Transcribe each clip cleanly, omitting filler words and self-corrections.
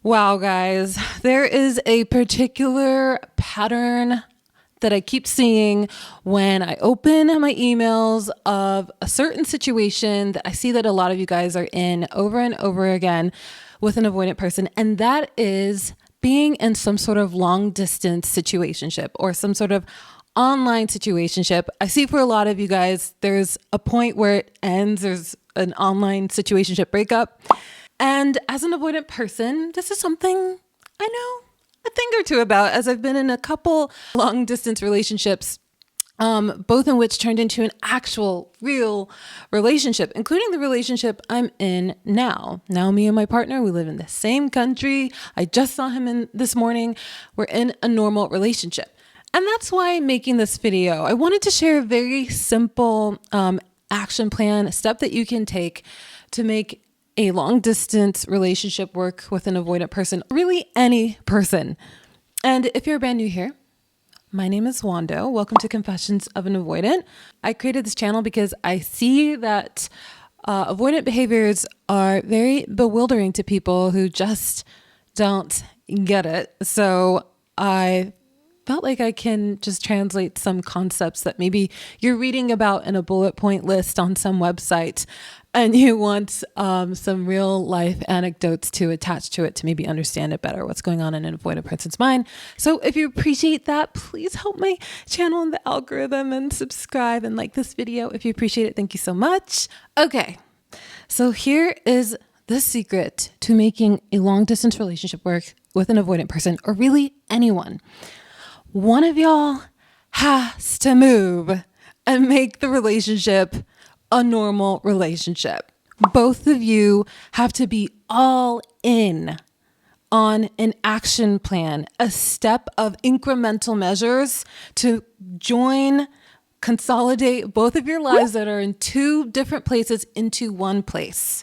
Wow, guys, there is a particular pattern that I keep seeing when I open my emails of a certain situation that I see that a lot of you guys are in over and over again with an avoidant person. And that is being in some sort of long distance situationship or some sort of online situationship. I see for a lot of you guys, there's a point where it ends. There's an online situationship breakup. And as an avoidant person, this is something I know a thing or two about, as I've been in a couple long distance relationships, both in which turned into an actual real relationship, including the relationship I'm in now. Now me and my partner, we live in the same country. I just saw him this morning. We're in a normal relationship. And that's why I'm making this video. I wanted to share a very simple action plan, a step that you can take to make a long distance relationship work with an avoidant person, really any person. And if you're brand new here, my name is Wando. Welcome to Confessions of an Avoidant. I created this channel because I see that avoidant behaviors are very bewildering to people who just don't get it. So I felt like I can just translate some concepts that maybe you're reading about in a bullet point list on some website and you want some real life anecdotes to attach to it to maybe understand it better, what's going on in an avoidant person's mind. So if you appreciate that, please help my channel in the algorithm and subscribe and like this video. If you appreciate it, thank you so much. Okay, so here is the secret to making a long distance relationship work with an avoidant person, or really anyone. One of y'all has to move and make the relationship a normal relationship. Both of you have to be all in on an action plan, a step of incremental measures to consolidate both of your lives that are in two different places into one place.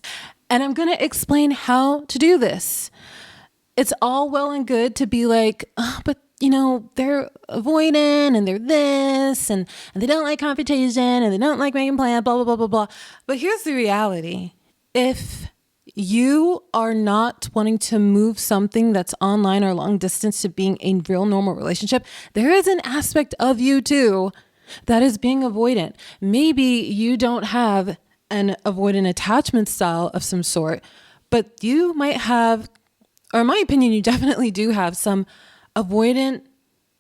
And I'm going to explain how to do this. It's all well and good to be like, but you know, they're avoidant and they're this and they don't like confrontation and they don't like making plans, blah, blah, blah, blah, blah. But here's the reality. If you are not wanting to move something that's online or long distance to being a real normal relationship, there is an aspect of you too that is being avoidant. Maybe you don't have an avoidant attachment style of some sort, but you might have, or in my opinion, you definitely do have some avoidant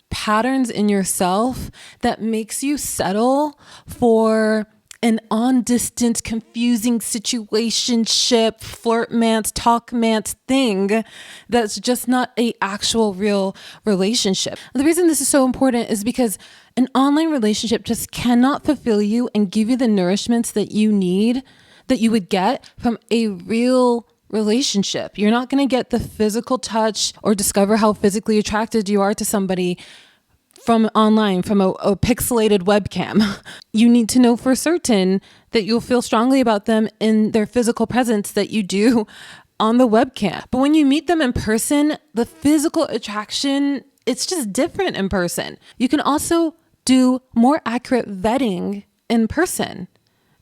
patterns in yourself that makes you settle for an on-distance, confusing situationship, flirtmance, talkmance thing that's just not a actual real relationship. The reason this is so important is because an online relationship just cannot fulfill you and give you the nourishments that you need, that you would get from a real relationship. You're not going to get the physical touch or discover how physically attracted you are to somebody from online, from a pixelated webcam. You need to know for certain that you'll feel strongly about them in their physical presence that you do on the webcam. But when you meet them in person, the physical attraction, it's just different in person. You can also do more accurate vetting in person.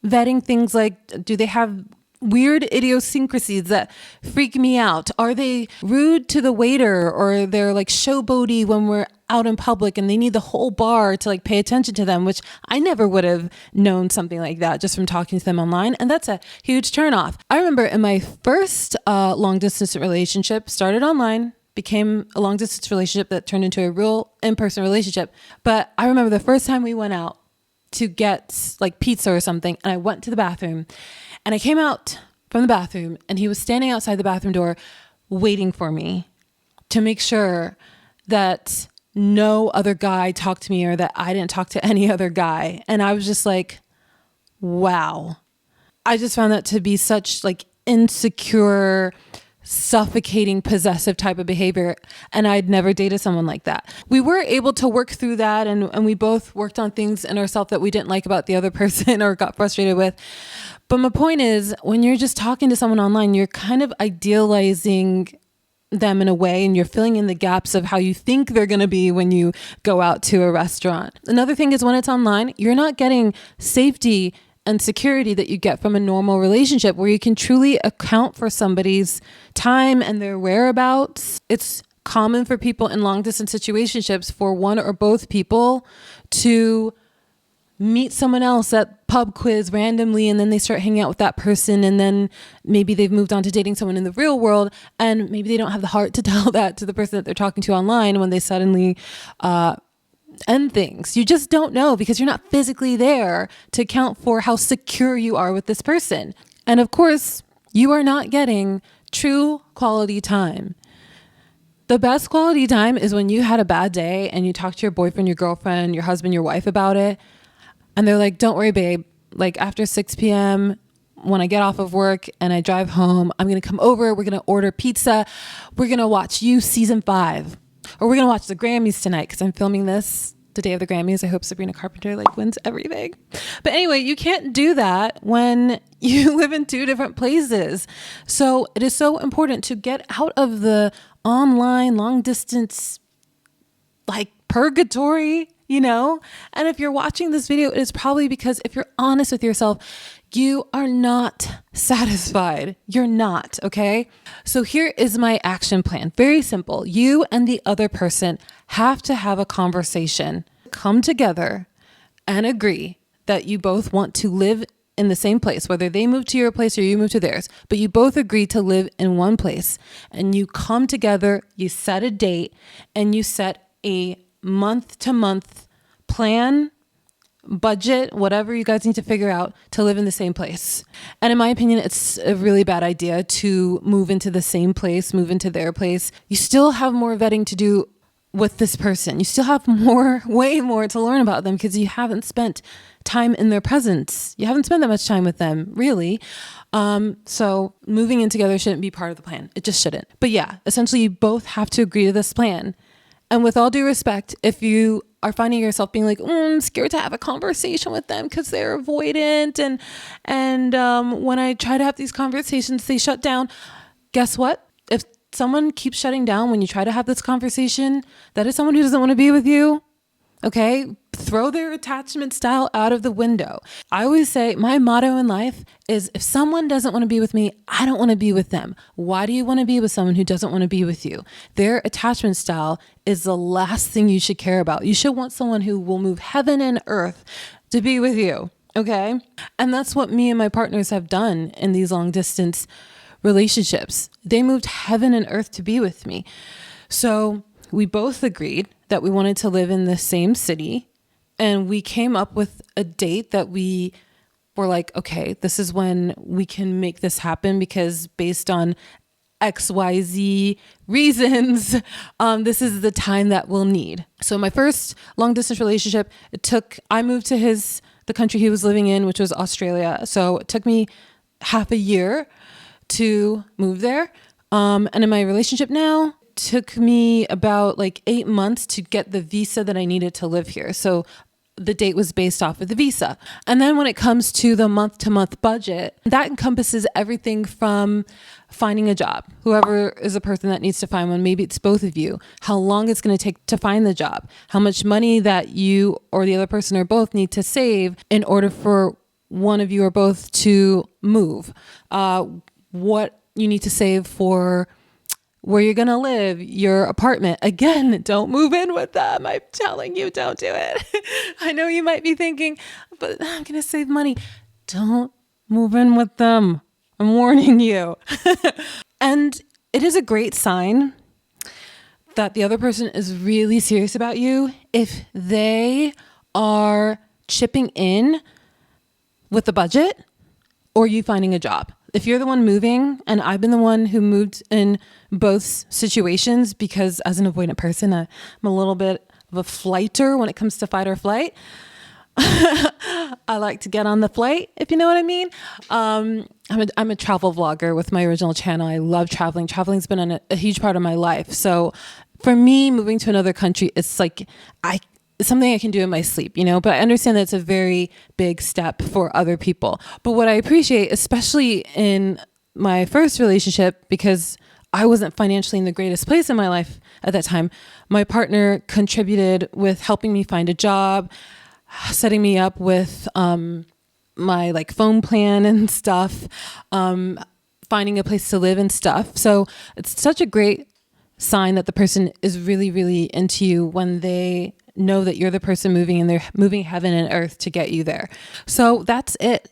Vetting things like, do they have weird idiosyncrasies that freak me out? Are they rude to the waiter, or they're like showboaty when we're out in public and they need the whole bar to like pay attention to them, which I never would have known something like that just from talking to them online. And that's a huge turnoff. I remember in my first long distance relationship, started online, became a long distance relationship that turned into a real in-person relationship. But I remember the first time we went out to get like pizza or something, and I went to the bathroom. And I came out from the bathroom and he was standing outside the bathroom door waiting for me to make sure that no other guy talked to me or that I didn't talk to any other guy. And I was just like, wow. I just found that to be such like insecure, suffocating, possessive type of behavior. And I'd never dated someone like that. We were able to work through that, and we both worked on things in ourselves that we didn't like about the other person or got frustrated with. But my point is, when you're just talking to someone online, you're kind of idealizing them in a way, and you're filling in the gaps of how you think they're going to be when you go out to a restaurant. Another thing is, when it's online, you're not getting safety and security that you get from a normal relationship where you can truly account for somebody's time and their whereabouts. It's common for people in long distance situationships for one or both people to meet someone else at pub quiz randomly, and then they start hanging out with that person, and then maybe they've moved on to dating someone in the real world, and maybe they don't have the heart to tell that to the person that they're talking to online when they suddenly end things. You just don't know because you're not physically there to account for how secure you are with this person. And of course, you are not getting true quality time. The best quality time is when you had a bad day and you talk to your boyfriend, your girlfriend, your husband, your wife about it. And they're like, don't worry, babe. Like after 6 p.m., when I get off of work and I drive home, I'm going to come over. We're going to order pizza. We're going to watch You season 5. Or we're going to watch the Grammys tonight because I'm filming this the day of the Grammys. I hope Sabrina Carpenter wins everything. But anyway, you can't do that when you live in two different places. So it is so important to get out of the online long distance purgatory, and if you're watching this video, it is probably because if you're honest with yourself, you are not satisfied. You're not, okay? So here is my action plan. Very simple. You and the other person have to have a conversation, come together and agree that you both want to live in the same place, whether they move to your place or you move to theirs, but you both agree to live in one place, and you come together, you set a date, and you set a month-to-month plan, budget, whatever you guys need to figure out to live in the same place. And in my opinion, it's a really bad idea to move into the same place, move into their place. You still have more vetting to do with this person. You still have way more to learn about them because you haven't spent time in their presence. You haven't spent that much time with them, really. So moving in together shouldn't be part of the plan. It just shouldn't. But yeah, essentially you both have to agree to this plan. And with all due respect, if you are finding yourself being like, I'm scared to have a conversation with them because they're avoidant, and when I try to have these conversations, they shut down. Guess what? If someone keeps shutting down when you try to have this conversation, that is someone who doesn't want to be with you. Okay? Throw their attachment style out of the window. I always say my motto in life is if someone doesn't want to be with me, I don't want to be with them. Why do you want to be with someone who doesn't want to be with you? Their attachment style is the last thing you should care about. You should want someone who will move heaven and earth to be with you. Okay? And that's what me and my partners have done in these long distance relationships. They moved heaven and earth to be with me. So we both agreed that we wanted to live in the same city, and we came up with a date that we were like, okay, this is when we can make this happen because based on XYZ reasons, this is the time that we'll need. So my first long distance relationship, I moved to the country he was living in, which was Australia. So it took me half a year to move there. And in my relationship now, took me about 8 months to get the visa that I needed to live here. So the date was based off of the visa. And then when it comes to the month-to-month budget, that encompasses everything from finding a job, whoever is the person that needs to find one, maybe it's both of you, how long it's going to take to find the job, how much money that you or the other person or both need to save in order for one of you or both to move, what you need to save for where you're going to live, your apartment. Again, don't move in with them. I'm telling you, don't do it. I know you might be thinking, but I'm going to save money. Don't move in with them. I'm warning you. And it is a great sign that the other person is really serious about you if they are chipping in with the budget or you finding a job. If you're the one moving, and I've been the one who moved in both situations because as an avoidant person, I'm a little bit of a flighter when it comes to fight or flight. I like to get on the flight, if you know what I mean. I'm a travel vlogger with my original channel. I love traveling. Traveling's been a huge part of my life. So for me, moving to another country, it's something I can do in my sleep, but I understand that it's a very big step for other people. But what I appreciate, especially in my first relationship, because I wasn't financially in the greatest place in my life at that time, my partner contributed with helping me find a job, setting me up with my like phone plan and stuff, finding a place to live and stuff. So it's such a great sign that the person is really, really into you when they know that you're the person moving and they're moving heaven and earth to get you there. So that's it.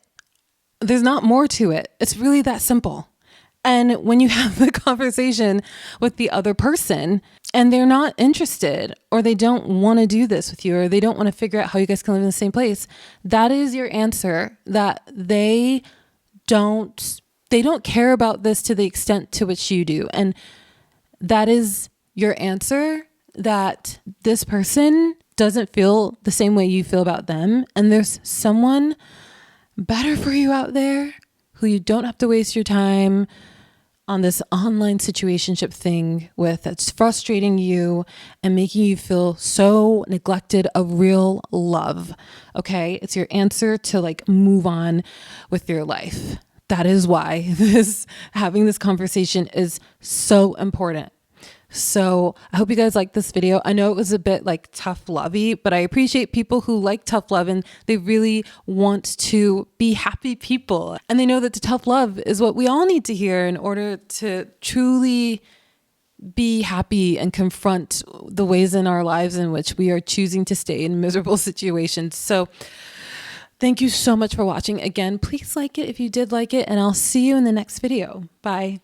There's not more to it. It's really that simple. And when you have the conversation with the other person and they're not interested or they don't want to do this with you or they don't want to figure out how you guys can live in the same place, that is your answer that they don't care about this to the extent to which you do. And that is your answer that this person doesn't feel the same way you feel about them. And there's someone better for you out there who you don't have to waste your time on this online situationship thing with, that's frustrating you and making you feel so neglected of real love. Okay. It's your answer to like move on with your life. That is why having this conversation is so important. So I hope you guys like this video. I know it was a bit like tough lovey, but I appreciate people who like tough love and they really want to be happy people. And they know that the tough love is what we all need to hear in order to truly be happy and confront the ways in our lives in which we are choosing to stay in miserable situations. So thank you so much for watching. Again, please like it if you did like it, and I'll see you in the next video. Bye.